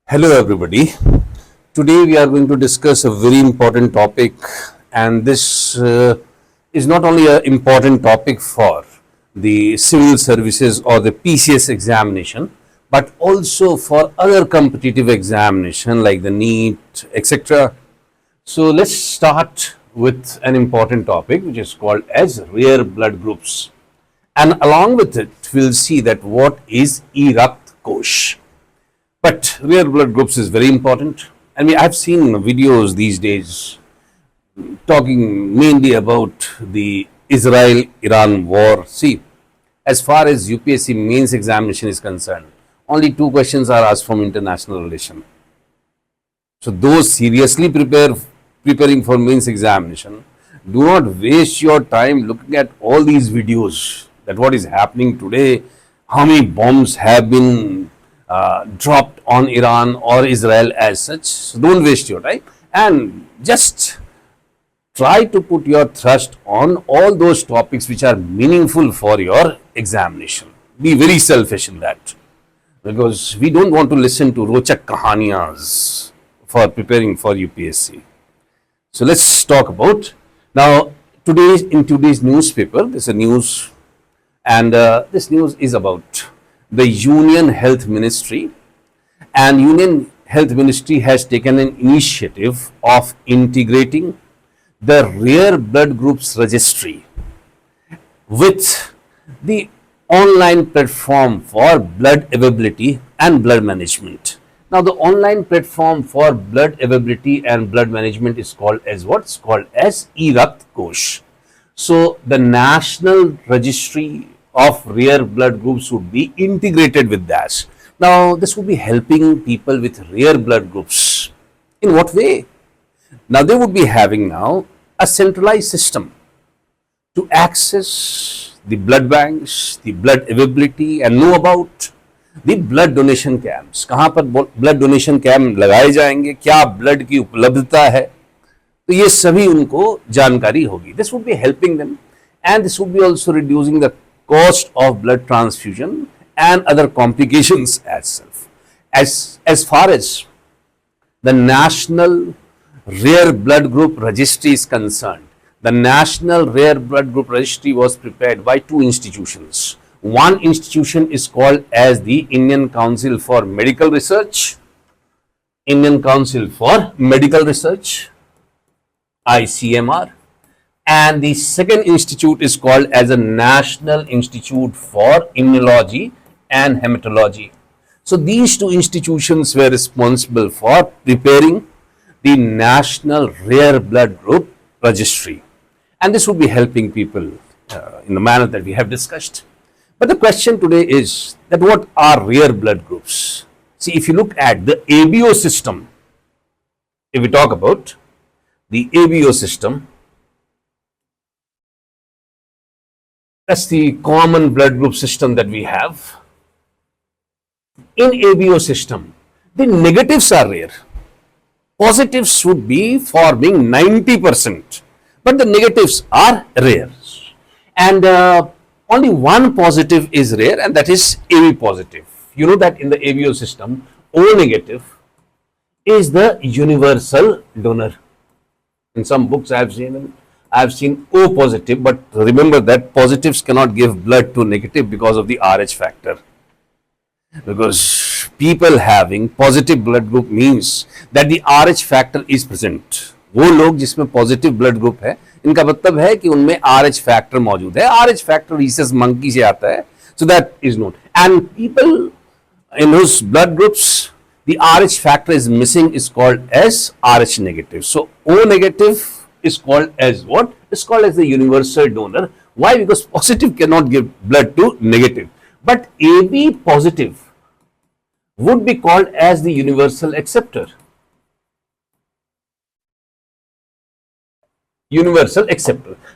Hello, everybody. Today we are going to discuss a very important topic, and this is not only an important topic for the civil services or the PCS examination, but also for other competitive examination like the NEET, etc. So let's start with an important topic which is called as rare blood groups, and along with it, we'll see that what is Rakt Kosh. But rare blood groups is very important. I mean, I've seen videos these days talking mainly about the Israel-Iran war. See, as far as UPSC mains examination is concerned, only two questions are asked from international relation. So those seriously preparing for mains examination, do not waste your time looking at all these videos that what is happening today, how many bombs have been dropped on Iran or Israel as such. So don't waste your time and just try to put your thrust on all those topics which are meaningful for your examination. Be very selfish in that, because we don't want to listen to rochak kahaniyas for preparing for UPSC. So let's talk about now in today's newspaper. There's a news, and this news is about the Union Health Ministry, and Union Health Ministry has taken an initiative of integrating the rare blood groups registry with the online platform for blood availability and blood management. Now the online platform for blood availability and blood management is called as what? It's called as Rakt Kosh. So the national registry of rare blood groups would be integrated with that. Now this would be helping people with rare blood groups. In what way? Now they would be having now a centralized system to access the blood banks, the blood availability, and know about the blood donation camps. कहाँ पर blood donation camp लगाए जाएंगे, क्या blood की उपलब्धता है, तो ये सभी उनको जानकारी होगी. This would be helping them, and this would be also reducing the cost of blood transfusion and other complications as self. As far as the National Rare Blood Group Registry is concerned, the National Rare Blood Group Registry was prepared by two institutions. One institution is called as the Indian Council for Medical Research, ICMR, and the second institute is called as a National Institute for Immunology and Hematology. So these two institutions were responsible for preparing the National Rare Blood Group Registry, and this would be helping people in the manner that we have discussed. But the question today is that what are rare blood groups? See, if you look at the ABO system, if we talk about the ABO system, that's the common blood group system that we have. In ABO system, the negatives are rare. Positives would be forming 90%, but the negatives are rare. And only one positive is rare, and that is AB positive. You know that in the ABO system, O negative is the universal donor. In some books I have seen O positive, but remember that positives cannot give blood to negative because of the RH factor. Because people having positive blood group means that the RH factor is present. वो लोग जिसमें positive blood group है, इनका मतलब है कि उनमें RH factor मौजूद है. RH फैक्टर रीसस मंकी से आता है, so that is known. And people in whose blood groups the RH factor is missing is called as RH negative. So O negative is called as what? It's called as the universal donor. Why? Because positive cannot give blood to negative. But AB positive would be called as the universal acceptor.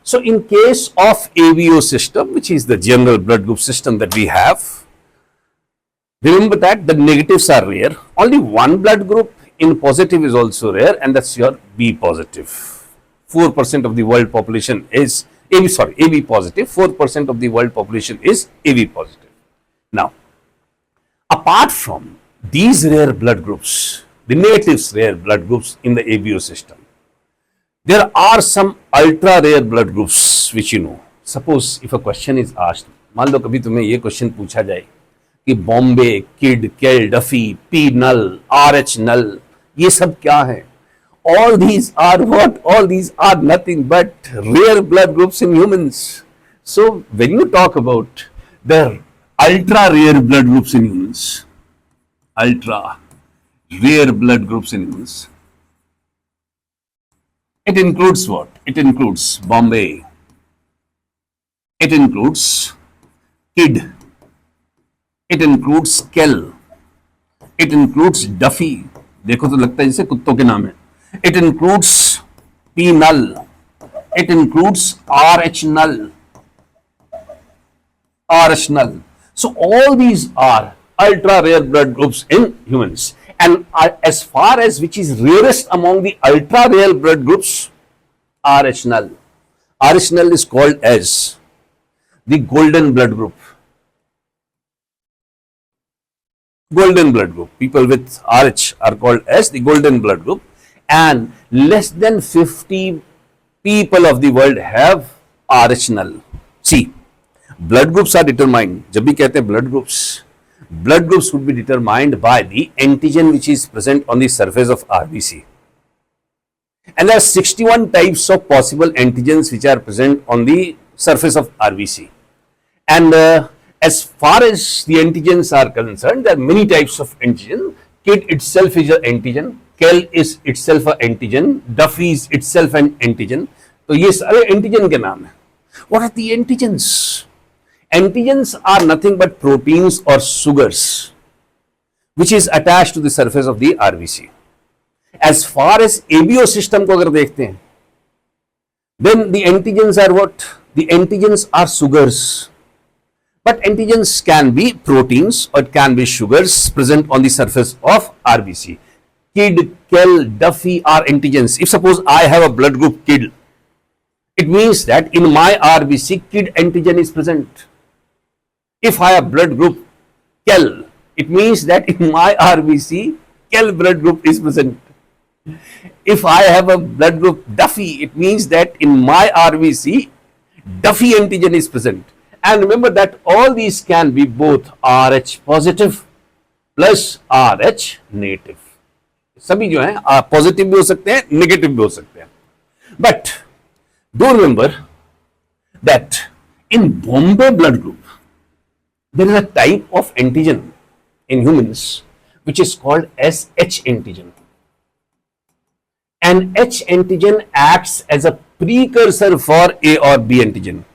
So in case of ABO system, which is the general blood group system that we have, remember that the negatives are rare. Only one blood group in positive is also rare, and that's your B positive. 4% of the world population is AB positive. 4% of the world population is AB positive. Now, apart from these rare blood groups, the natives rare blood groups in the ABO system, there are some ultra rare blood groups which you know. Suppose if a question is asked, मान लो कभी तुम्हें ये question पूछा जाए कि Bombay, kid, केल, Duffy, P नल, R H null, ये सब क्या है? All these are what? All these are nothing but rare blood groups in humans. So when you talk about the ultra rare blood groups in humans, ultra rare blood groups in humans, it includes what? It includes Bombay, it includes Kid, it includes Kell, it includes Duffy. देखो तो लगता है जैसे कुत्तों के नाम है. It includes P null, it includes RH null, RH null. So all these are ultra rare blood groups in humans. And as far as which is rarest among the ultra rare blood groups, RH null. RH null is called as the golden blood group. Golden blood group. People with RH are called as the golden blood group. And less than 50 people of the world have RH null. See, blood groups are determined. जब भी कहते हैं blood groups would be determined by the antigen which is present on the surface of RBC. And there are 61 types of possible antigens which are present on the surface of RBC. And as far as the antigens are concerned, there are many types of antigen. KIT itself is an antigen. Kell is itself an antigen. Duffy is itself an antigen. तो ये सारे antigen के नाम है. What are the antigens? Antigens are nothing but proteins or sugars which is attached to the surface of the RBC. As far as ABO system को अगर देखते हैं, then the antigens are what? The antigens are sugars. But antigens can be proteins or it can be sugars present on the surface of RBC. Kid, Kell, Duffy are antigens. If suppose I have a blood group Kid, it means that in my RBC Kid antigen is present. If I have blood group Kell, it means that in my RBC Kell blood group is present. If I have a blood group Duffy, it means that in my RBC Duffy antigen is present. And remember that all these can be both RH positive plus RH negative. सभी जो हैं positive भी हो सकते हैं, negative भी हो सकते हैं. But do remember that in Bombay blood group there is a type of antigen in humans which is called as H antigen. And H antigen acts as a precursor for A or B antigen.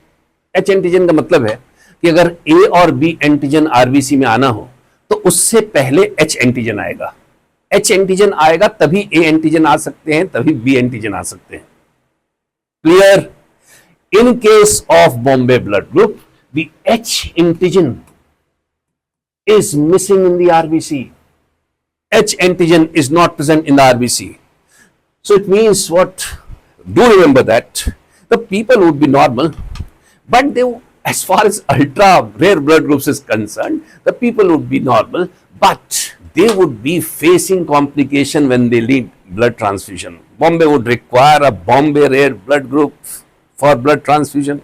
H antigen का मतलब है कि अगर A और B antigen RBC में आना हो तो उससे पहले H एंटीजन आएगा. H एंटीजन आएगा तभी A एंटीजन आ सकते हैं, तभी B एंटीजन आ सकते हैं. Clear? In case of Bombay blood group, the H antigen is missing in the RBC. H antigen is not present in the RBC. So it means what? Do remember that the people would be normal, but they, as far as ultra rare blood groups is concerned, the people would be normal, but they would be facing complication when they need blood transfusion. Bombay would require a Bombay rare blood group for blood transfusion.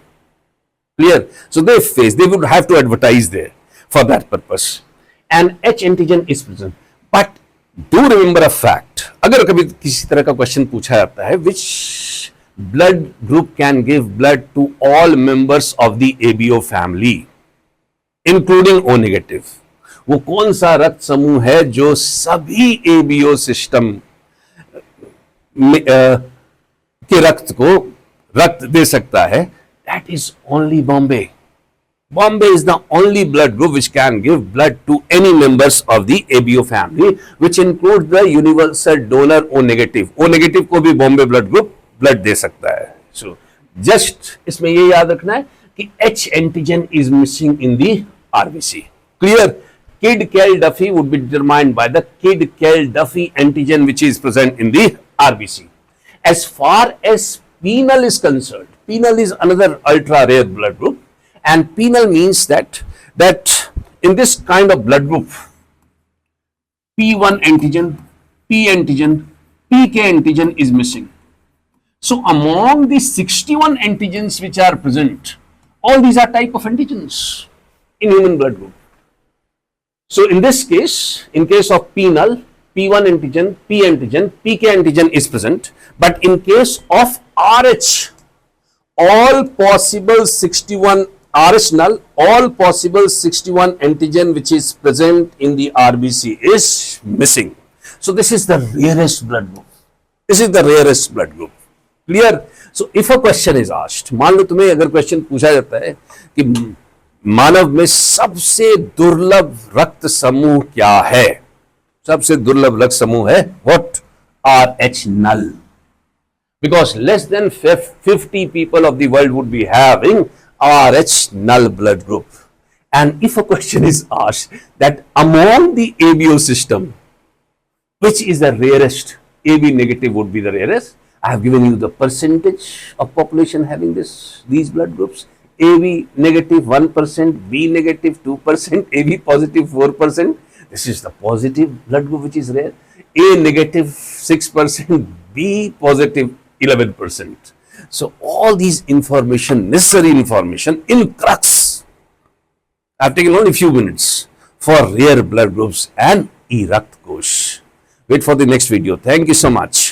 Clear? So they would have to advertise there for that purpose. And H antigen is present. But do remember a fact. अगर कभी किसी तरह का question पूछा जाता है, which blood group can give blood to all members of the ABO family, including O negative. वो कौन सा रक्त समूह है जो सभी एबीओ सिस्टम के रक्त को रक्त दे सकता है? That is only Bombay. Bombay is the only blood group which can give blood to any members of the ABO family, which includes the universal donor O negative. O negative को भी Bombay blood group blood दे सकता है. So just इसमें ये याद रखना है कि H antigen is missing in the RBC. Clear? Kid, Kell, Duffy would be determined by the Kid, Kell, Duffy antigen which is present in the RBC. As far as penal is concerned, penal is another ultra rare blood group, and penal means that in this kind of blood group, P1 antigen, P antigen, PK antigen is missing. So among the 61 antigens which are present, all these are type of antigens in human blood group. So in this case, in case of P null, P1 antigen, P antigen, PK antigen is present. But in case of RH, all possible 61 RH null, all possible 61 antigen which is present in the RBC is missing. So this is the rarest blood group. This is the rarest blood group. Clear? So if a question is asked, मान लो तुम्हें अगर question पूछा जाता है कि मानव में सबसे दुर्लभ रक्त समूह क्या है, सबसे दुर्लभ रक्त समूह है what, RH null, because less than 50 people of the world would be having RH null blood group. And if a question is asked that among the ABO system, which is the rarest, AB negative would be the rarest. I have given you the percentage of population having these blood groups. AB negative 1%, B negative 2%, AB positive 4%. This is the positive blood group which is rare. A negative 6%, B positive 11%. So all these information, necessary information in crux. I have taken only few minutes for rare blood groups and E-Rakt Kosh. Wait for the next video. Thank you so much.